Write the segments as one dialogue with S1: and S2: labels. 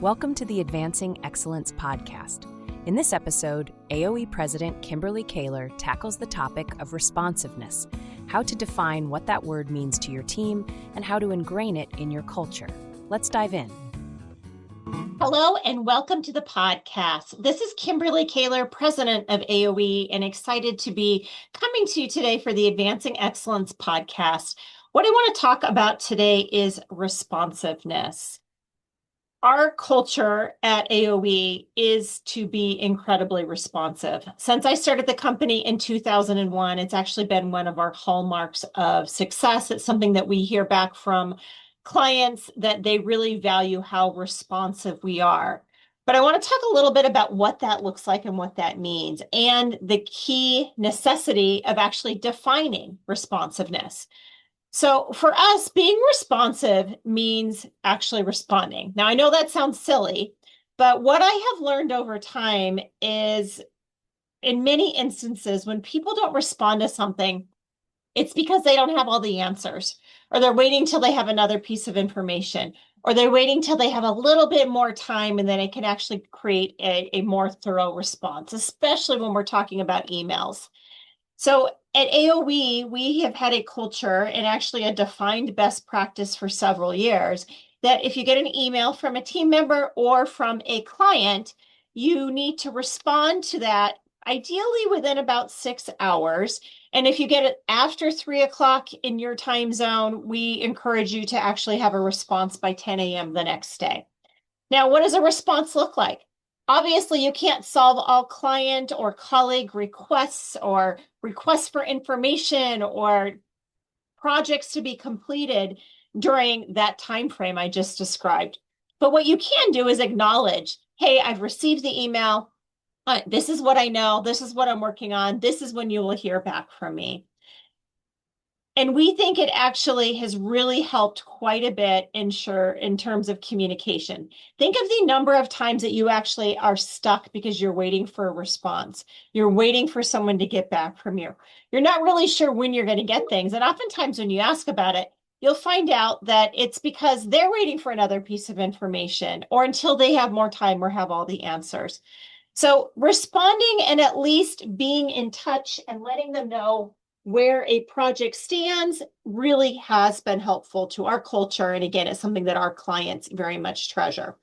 S1: Welcome to the Advancing Excellence podcast. In this episode, AOE President Kimberly Kayler tackles the topic of responsiveness, how to define what that word means to your team, and how to ingrain it in your culture. Let's dive in.
S2: Hello and welcome to the podcast. This is Kimberly Kayler, President of AOE, and excited to be coming to you today for the Advancing Excellence podcast. What I want to talk about today is responsiveness. Our culture at AOE is to be incredibly responsive. Since I started the company in 2001, it's actually been one of our hallmarks of success. It's something that we hear back from clients that they really value how responsive we are. But I want to talk a little bit about what that looks like and what that means, and the key necessity of actually defining responsiveness. So for us, being responsive means actually responding. Now, I know that sounds silly, but what I have learned over time is in many instances, when people don't respond to something, it's because they don't have all the answers, or they're waiting till they have another piece of information, or they're waiting till they have a little bit more time, and then it can actually create a more thorough response, especially when we're talking about emails. So at AOE, we have had a culture and actually a defined best practice for several years that if you get an email from a team member or from a client, you need to respond to that ideally within about 6 hours. And if you get it after 3 o'clock in your time zone, we encourage you to actually have a response by 10 a.m. the next day. Now, what does a response look like? Obviously, you can't solve all client or colleague requests or requests for information or projects to be completed during that time frame I just described. But what you can do is acknowledge, hey, I've received the email. This is what I know. This is what I'm working on. This is when you will hear back from me. And we think it actually has really helped quite a bit in terms of communication. Think of the number of times that you actually are stuck because you're waiting for a response. You're waiting for someone to get back from you. You're not really sure when you're going to get things. And oftentimes when you ask about it, you'll find out that it's because they're waiting for another piece of information or until they have more time or have all the answers. So responding and at least being in touch and letting them know where a project stands really has been helpful to our culture. And again, it's something that our clients very much treasure.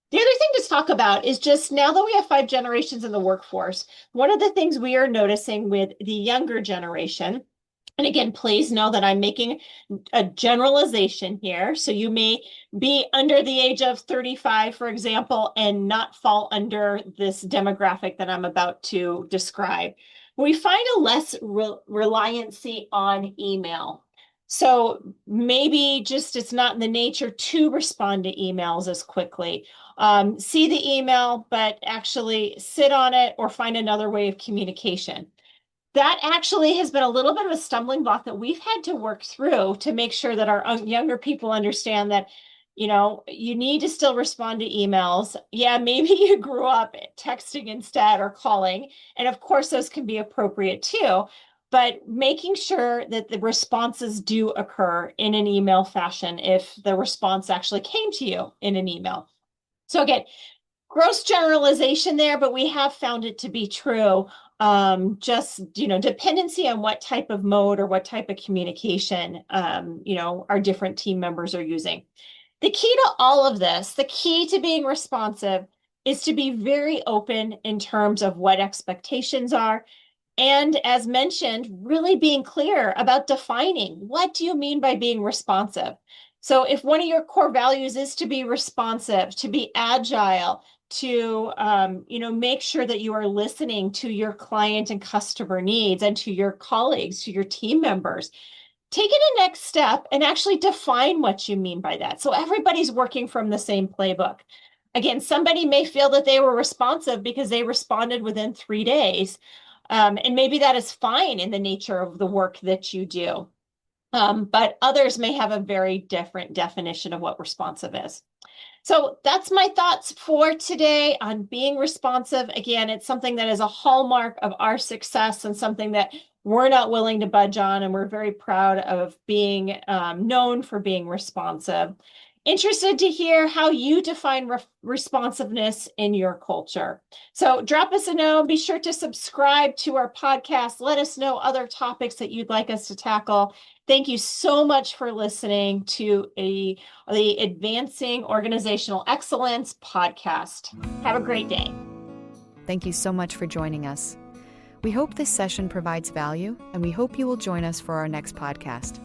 S2: The other thing to talk about is just now that we have 5 generations in the workforce, one of the things we are noticing with the younger generation, and again, please know that I'm making a generalization here. So you may be under the age of 35, for example, and not fall under this demographic that I'm about to describe. We find a less reliancy on email. So maybe just it's not in the nature to respond to emails as quickly. See the email, but actually sit on it or find another way of communication. That actually has been a little bit of a stumbling block that we've had to work through to make sure that our younger people understand that, you know, you need to still respond to emails. Yeah, maybe you grew up texting instead or calling. And of course, those can be appropriate too. But making sure that the responses do occur in an email fashion if the response actually came to you in an email. So again, gross generalization there, but we have found it to be true. Just, dependency on what type of mode or what type of communication, our different team members are using. The key to all of this, the key to being responsive is to be very open in terms of what expectations are. And as mentioned, really being clear about defining what do you mean by being responsive? So if one of your core values is to be responsive, to be agile, to make sure that you are listening to your client and customer needs and to your colleagues, to your team members, take it a next step and actually define what you mean by that. So everybody's working from the same playbook. Again, somebody may feel that they were responsive because they responded within 3 days. And maybe that is fine in the nature of the work that you do. But others may have a very different definition of what responsive is. So that's my thoughts for today on being responsive. Again, it's something that is a hallmark of our success and something that we're not willing to budge on, and we're very proud of being known for being responsive. Interested to hear how you define responsiveness in your culture. So drop us a note. Be sure to subscribe to our podcast. Let us know other topics that you'd like us to tackle. Thank you so much for listening to the Advancing Organizational Excellence podcast. Have a great day.
S3: Thank you so much for joining us. We hope this session provides value, and we hope you will join us for our next podcast.